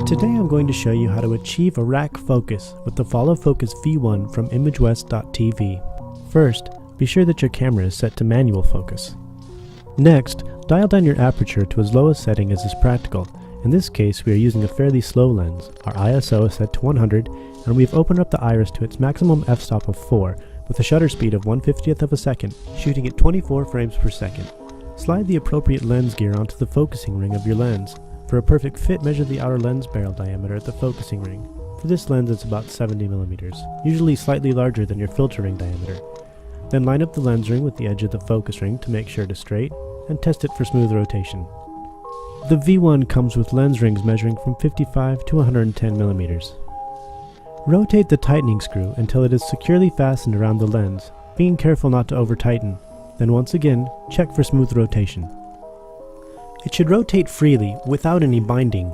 Today I'm going to show you how to achieve a rack focus with the Follow Focus V1 from ImageWest.tv. First, be sure that your camera is set to manual focus. Next, dial down your aperture to as low a setting as is practical. In this case, we are using a fairly slow lens. Our ISO is set to 100, and we've opened up the iris to its maximum f-stop of 4, with a shutter speed of 1/50th of a second, shooting at 24 frames per second. Slide the appropriate lens gear onto the focusing ring of your lens. For a perfect fit, measure the outer lens barrel diameter at the focusing ring. For this lens, it's about 70 millimeters, usually slightly larger than your filter ring diameter. Then line up the lens ring with the edge of the focus ring to make sure it is straight, and test it for smooth rotation. The V1 comes with lens rings measuring from 55 to 110 millimeters. Rotate the tightening screw until it is securely fastened around the lens, being careful not to over-tighten. Then once again, check for smooth rotation. It should rotate freely, without any binding.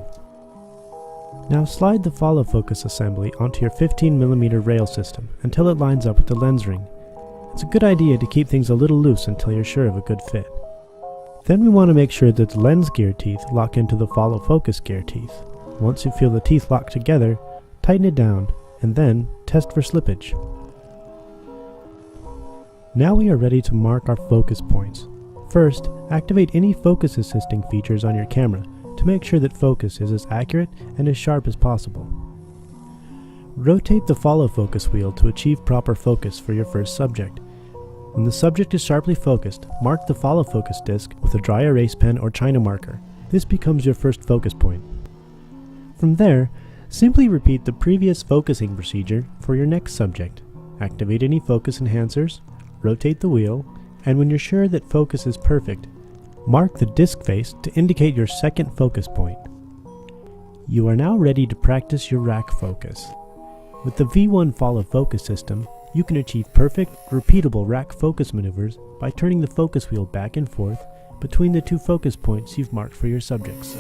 Now slide the follow focus assembly onto your 15mm rail system until it lines up with the lens ring. It's a good idea to keep things a little loose until you're sure of a good fit. Then we want to make sure that the lens gear teeth lock into the follow focus gear teeth. Once you feel the teeth lock together, tighten it down, and then test for slippage. Now we are ready to mark our focus points. First, activate any focus assisting features on your camera to make sure that focus is as accurate and as sharp as possible. Rotate the follow focus wheel to achieve proper focus for your first subject. When the subject is sharply focused, mark the follow focus disc with a dry erase pen or China marker. This becomes your first focus point. From there, simply repeat the previous focusing procedure for your next subject. Activate any focus enhancers, rotate the wheel, and when you're sure that focus is perfect, mark the disc face to indicate your second focus point. You are now ready to practice your rack focus. With the V1 follow focus system, you can achieve perfect, repeatable rack focus maneuvers by turning the focus wheel back and forth between the two focus points you've marked for your subjects.